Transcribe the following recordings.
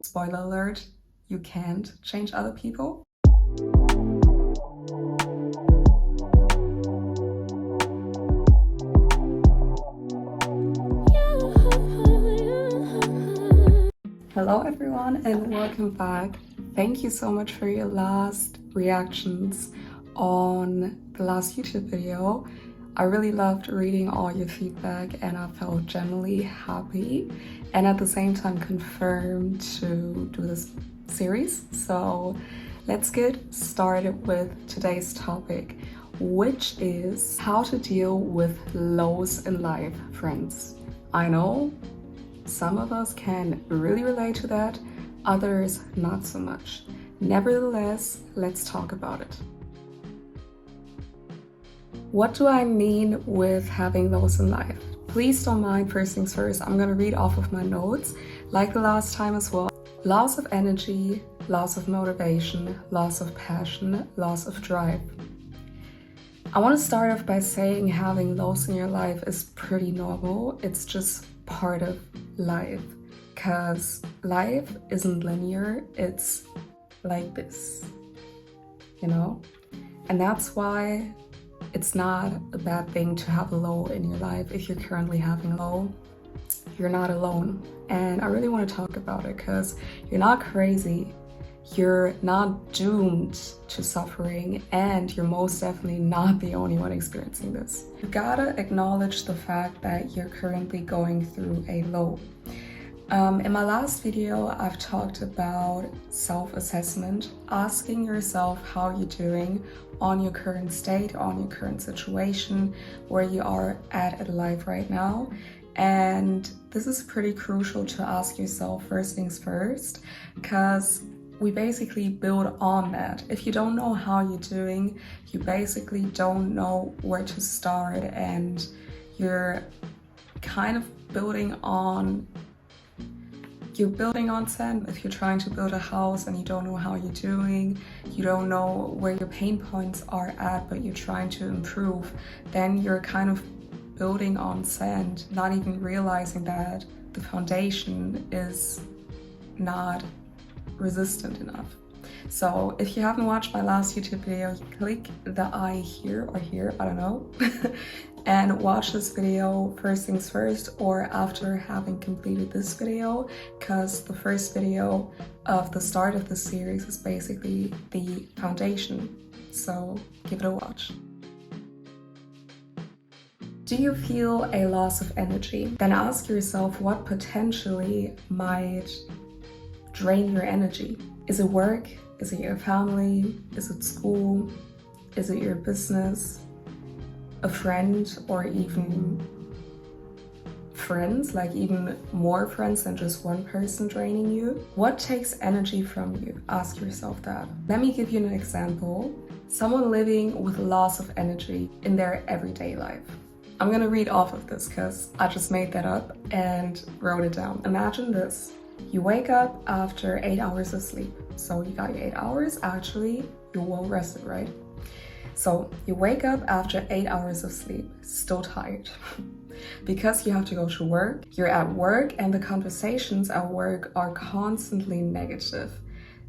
Spoiler alert, you can't change other people. Hello everyone and welcome back. Thank you so much for your last reactions on the last YouTube video. I really loved reading all your feedback and I felt genuinely happy and at the same time confirmed to do this series. So let's get started with today's topic, which is how to deal with lows in life, friends. I know some of us can really relate to that, others not so much. Nevertheless, let's talk about it. What do I mean with having lows in life? Please don't mind, first things first, I'm gonna read off of my notes, like the last time as well. Loss of energy, loss of motivation, loss of passion, loss of drive. I want to start off by saying having lows in your life is pretty normal. It's just part of life, because life isn't linear. It's like this, you know? And that's why it's not a bad thing to have a low in your life. If you're currently having a low, you're not alone. And I really want to talk about it because you're not crazy. You're not doomed to suffering, and you're most definitely not the only one experiencing this. You gotta acknowledge the fact that you're currently going through a low. In my last video, I've talked about self-assessment, asking yourself how you're doing on your current state, on your current situation, where you are at in life right now. And this is pretty crucial to ask yourself first things first, because we basically build on that. If you don't know how you're doing, you basically don't know where to start, and you're kind of building on sand. If you're trying to build a house and you don't know how you're doing, you don't know where your pain points are at, but you're trying to improve, then you're kind of building on sand, not even realizing that the foundation is not resistant enough. So if you haven't watched my last YouTube video, click the I here or here, I don't know, and watch this video first things first or after having completed this video, because the first video of the start of the series is basically the foundation. So give it a watch. Do you feel a loss of energy? Then ask yourself what potentially might drain your energy. Is it work? Is it your family? Is it school? Is it your business? A friend, or even friends, like even more friends than just one person draining you? What takes energy from you? Ask yourself that. Let me give you an example. Someone living with loss of energy in their everyday life. I'm gonna read off of this because I just made that up and wrote it down. Imagine this. You wake up after 8 hours of sleep. So you got your 8 hours, actually, you're well rested, right? So you wake up after 8 hours of sleep, still tired. Because you have to go to work, you're at work, and the conversations at work are constantly negative.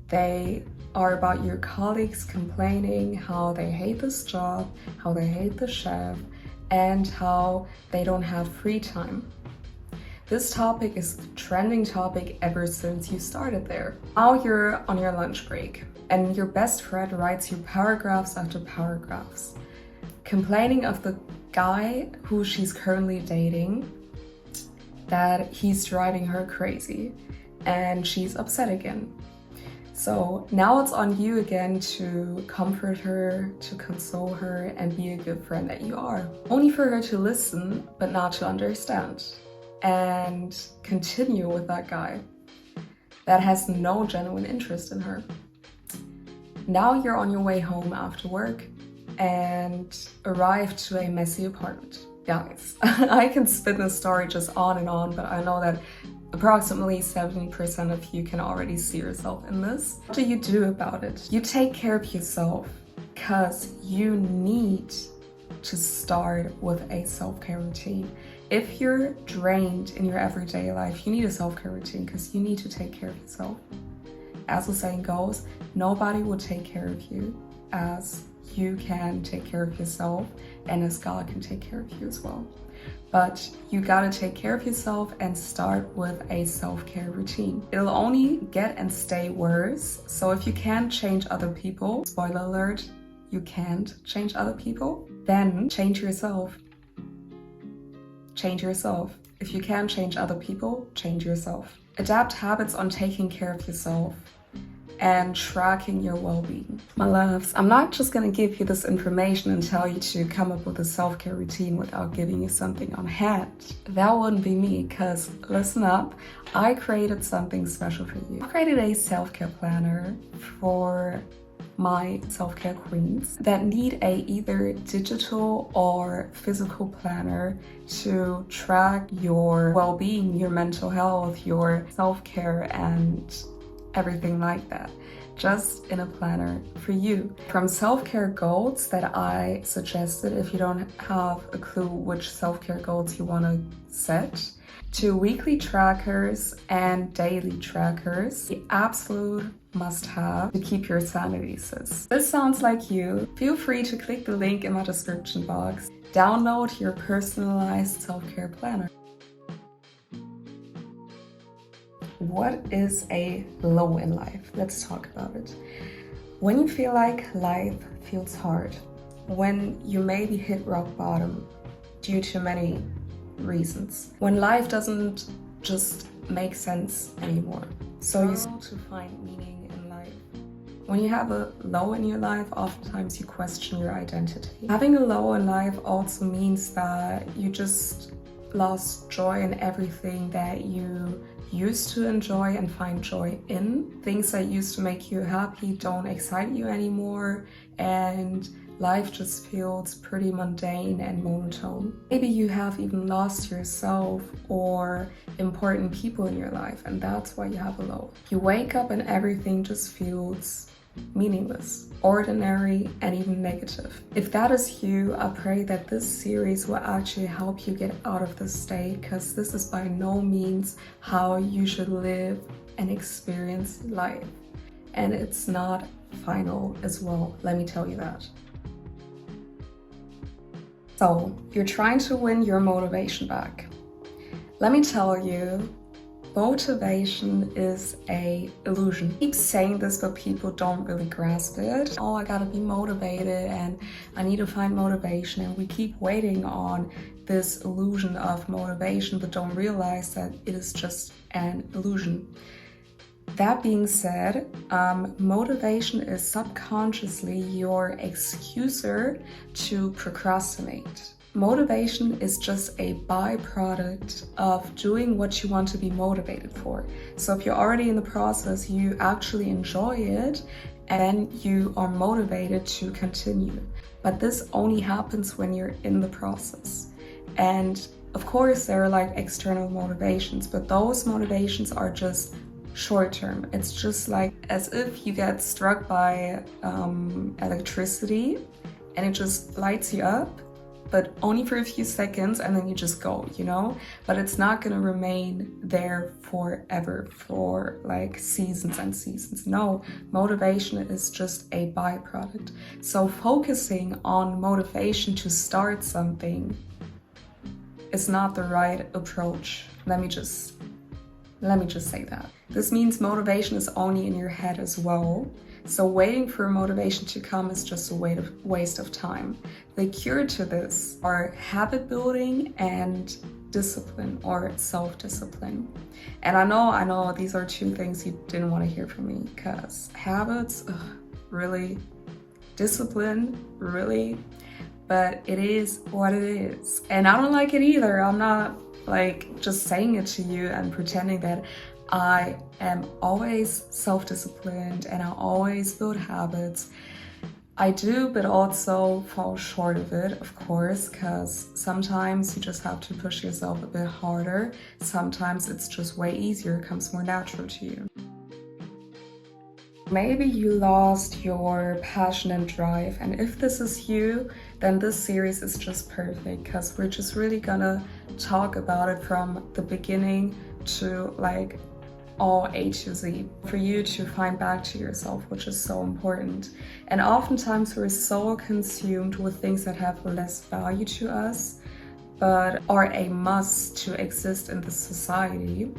They are about your colleagues complaining how they hate this job, how they hate the chef, and how they don't have free time. This topic is the trending topic ever since you started there. Now you're on your lunch break and your best friend writes you paragraphs after paragraphs, complaining of the guy who she's currently dating, that he's driving her crazy, and she's upset again. So now it's on you again to comfort her, to console her, and be a good friend that you are. Only for her to listen, but not to understand, and continue with that guy that has no genuine interest in her. Now you're on your way home after work and arrive to a messy apartment. Guys, I can spin this story just on and on, but I know that approximately 70% of you can already see yourself in this. What do you do about it? You take care of yourself, because you need to start with a self-care routine. If you're drained in your everyday life, you need a self-care routine because you need to take care of yourself. As the saying goes, nobody will take care of you as you can take care of yourself and as God can take care of you as well. But you gotta take care of yourself and start with a self-care routine. It'll only get and stay worse. So if you can't change other people, spoiler alert, you can't change other people, then change yourself. Change yourself. If you can't change other people, change yourself. Adapt habits on taking care of yourself and tracking your well-being. My loves, I'm not just gonna give you this information and tell you to come up with a self-care routine without giving you something on hand. That wouldn't be me, because listen up, I created something special for you. I created a self-care planner for my self-care queens that need a either digital or physical planner to track your well-being, your mental health, your self-care, and everything like that, just in a planner for you. From self-care goals that I suggested if you don't have a clue which self-care goals you want to set, to weekly trackers and daily trackers, the absolute must-have to keep your sanity, sis. This sounds like you. Feel free to click the link in my description box. Download your personalized self-care planner. What is a low in life? Let's talk about it. When you feel like life feels hard, when you maybe hit rock bottom due to many reasons, when life doesn't just make sense anymore, so you start to find meaning in life. When you have a low in your life, oftentimes you question your identity. Having a low in life also means that you just lost joy in everything that you used to enjoy and find joy in. Things that used to make you happy don't excite you anymore, and life just feels pretty mundane and monotone. Maybe you have even lost yourself or important people in your life, and that's why you have a low. You wake up and everything just feels meaningless, ordinary, and even negative. If that is you, I pray that this series will actually help you get out of this state, because this is by no means how you should live and experience life. And it's not final as well, let me tell you that. So, you're trying to win your motivation back. Let me tell you, motivation is an illusion. I keep saying this, but people don't really grasp it. Oh, I gotta be motivated and I need to find motivation, and we keep waiting on this illusion of motivation, but don't realize that it is just an illusion. That being said, motivation is subconsciously your excuser to procrastinate. Motivation is just a byproduct of doing what you want to be motivated for. So if you're already in the process, you actually enjoy it and you are motivated to continue. But this only happens when you're in the process. And of course, there are like external motivations, but those motivations are just short term. It's just like as if you get struck by electricity and it just lights you up, but only for a few seconds, and then you just go, you know? But it's not gonna remain there forever, for like seasons and seasons. No, motivation is just a byproduct. So focusing on motivation to start something is not the right approach. Let me just say that. This means motivation is only in your head as well. So waiting for motivation to come is just a waste of time. The cure to this are habit building and discipline, or self-discipline. And I know these are two things you didn't want to hear from me, because habits, really, discipline, really, but it is what it is. And I don't like it either. I'm not like just saying it to you and pretending that I am always self-disciplined and I always build habits. I do, but also fall short of it, of course, because sometimes you just have to push yourself a bit harder. Sometimes it's just way easier, it comes more natural to you. Maybe you lost your passion and drive, and if this is you, then this series is just perfect, because we're just really gonna talk about it from the beginning to like all A to Z, for you to find back to yourself, which is so important. And oftentimes we're so consumed with things that have less value to us, but are a must to exist in the society,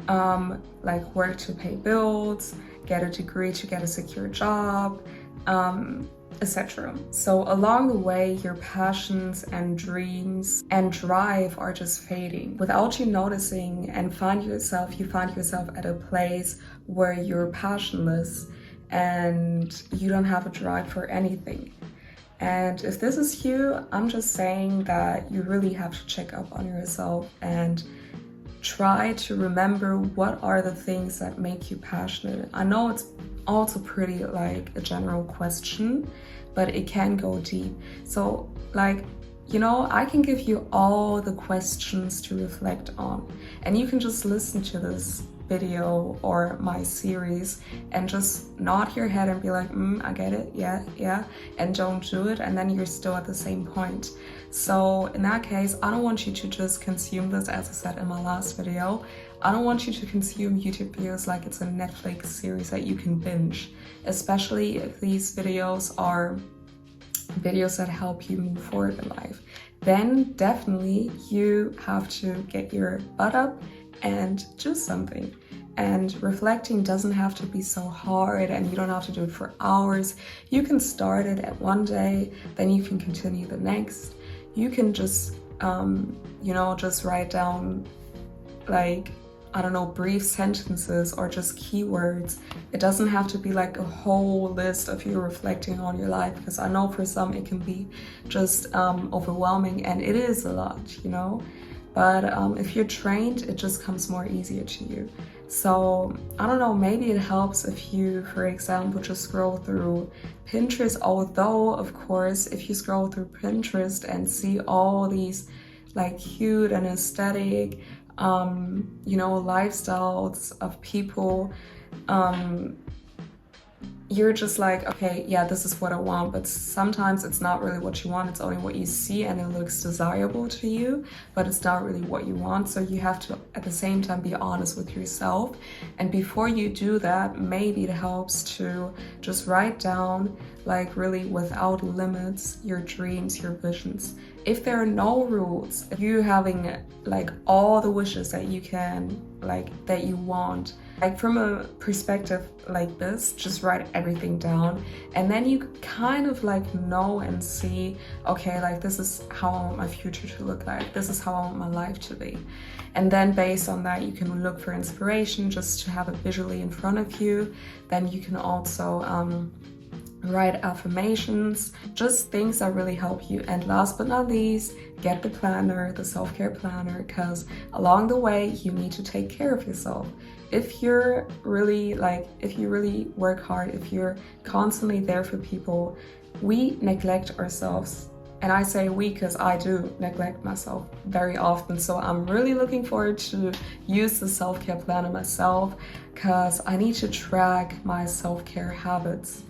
like work to pay bills, get a degree to get a secure job, etc. So along the way, your passions and dreams and drive are just fading without you noticing, and you find yourself at a place where you're passionless and you don't have a drive for anything. And if this is you, I'm just saying that you really have to check up on yourself and try to remember what are the things that make you passionate. I know it's also pretty like a general question, but it can go deep. So like, you know, I can give you all the questions to reflect on, and you can just listen to this video or my series and just nod your head and be like, I get it, yeah, and don't do it, and then you're still at the same point. So in that case, I don't want you to just consume this, as I said in my last video. I don't want you to consume YouTube videos like it's a Netflix series that you can binge, especially if these videos are videos that help you move forward in life. Then definitely you have to get your butt up and do something. And reflecting doesn't have to be so hard, and you don't have to do it for hours. You can start it at one day, then you can continue the next. You can just, just write down like, I don't know, brief sentences or just keywords. It doesn't have to be like a whole list of you reflecting on your life, because I know for some it can be just overwhelming, and it is a lot, you know. But if you're trained, it just comes more easier to you. So I don't know, maybe it helps if you, for example, just scroll through Pinterest. Although, of course, if you scroll through Pinterest and see all these like cute and aesthetic, lifestyles of people, you're just like, okay, yeah, this is what I want. But sometimes it's not really what you want. It's only what you see, and it looks desirable to you, but it's not really what you want. So you have to, at the same time, be honest with yourself. And before you do that, maybe it helps to just write down, like really without limits, your dreams, your visions. If there are no rules, if you're having like all the wishes that you can, like that you want, like from a perspective like this, just write everything down, and then you kind of like know and see, okay, like this is how I want my future to look like, this is how I want my life to be. And then based on that, you can look for inspiration just to have it visually in front of you. Then you can also write affirmations, just things that really help you. And last but not least, get the planner, the self-care planner, because along the way you need to take care of yourself. If you really work hard, if you're constantly there for people, we neglect ourselves. And I say we because I do neglect myself very often. So I'm really looking forward to use the self-care planner myself, because I need to track my self-care habits.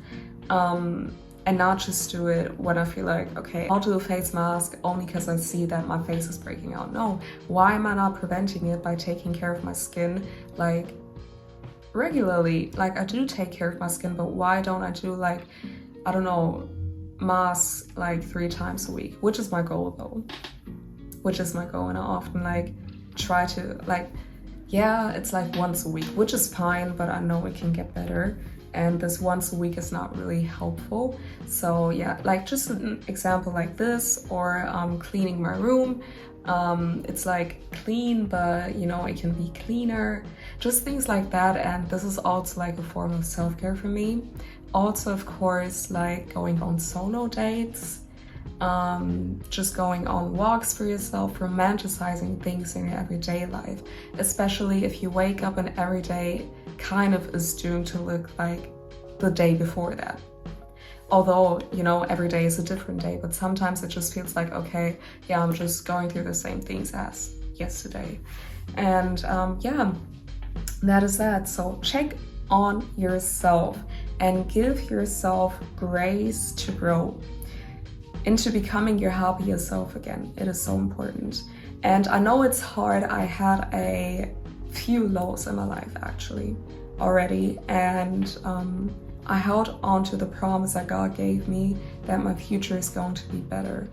And not just do it when I feel like, okay, I'll do a face mask only because I see that my face is breaking out. No, why am I not preventing it by taking care of my skin like regularly? Like I do take care of my skin, but why don't I do like, I don't know, masks like 3 times a week, which is my goal though. And I often like try to like, yeah, it's like once a week, which is fine, but I know it can get better. And this once a week is not really helpful. So yeah, like just an example like this, or cleaning my room. It's like clean, but you know, it can be cleaner, just things like that. And this is also like a form of self-care for me. Also, of course, like going on solo dates, just going on walks for yourself, romanticizing things in your everyday life, especially if you wake up and every day kind of is doomed to look like the day before that. Although, you know, every day is a different day, but sometimes it just feels like, okay, yeah, I'm just going through the same things as yesterday. And yeah, that is that. So check on yourself and give yourself grace to grow into becoming your happier self again. It is so important. And I know it's hard. I had a few lows in my life actually already, and I held on to the promise that God gave me that my future is going to be better.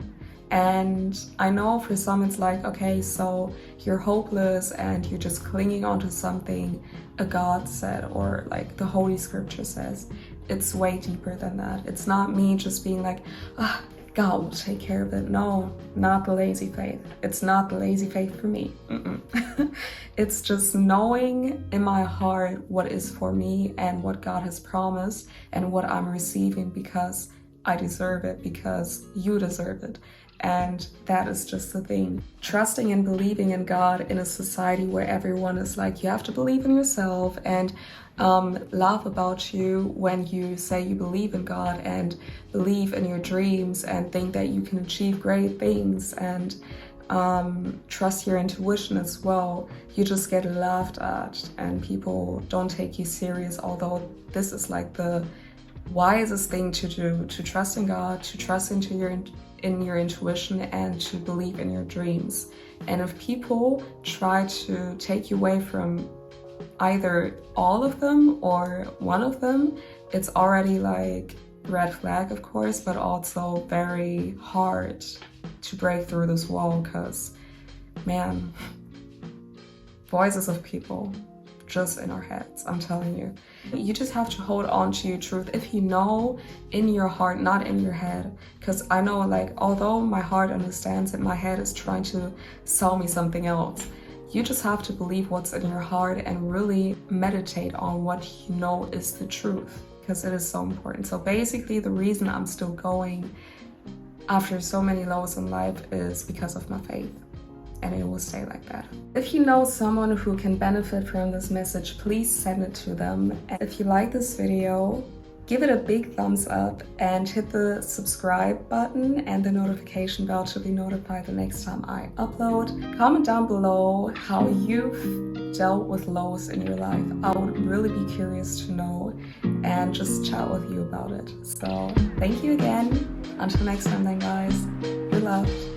And I know for some it's like, okay, so you're hopeless and you're just clinging onto something a God said or like the Holy Scripture says. It's way deeper than that. It's not me just being like, God will take care of it. No, not the lazy faith. It's not the lazy faith for me. It's just knowing in my heart what is for me and what God has promised and what I'm receiving because I deserve it, because you deserve it. And that is just the thing. Trusting and believing in God in a society where everyone is like, you have to believe in yourself and laugh about you when you say you believe in God and believe in your dreams and think that you can achieve great things and trust your intuition as well. You just get laughed at and people don't take you serious, although this is like the wisest thing to do, to trust in God, to trust in your intuition and to believe in your dreams. And if people try to take you away from either all of them or one of them, it's already like red flag, of course, but also very hard to break through this wall because, man, voices of people just in our heads, I'm telling you. You just have to hold on to your truth if you know in your heart, not in your head. Because I know, like, although my heart understands it, my head is trying to sell me something else. You just have to believe what's in your heart and really meditate on what you know is the truth, because it is so important. So basically the reason I'm still going after so many lows in life is because of my faith. And it will stay like that. If you know someone who can benefit from this message, please send it to them. And if you like this video, give it a big thumbs up and hit the subscribe button and the notification bell to be notified the next time I upload. Comment down below how you've dealt with lows in your life. I would really be curious to know and just chat with you about it. So thank you again. Until next time then, guys. You're loved.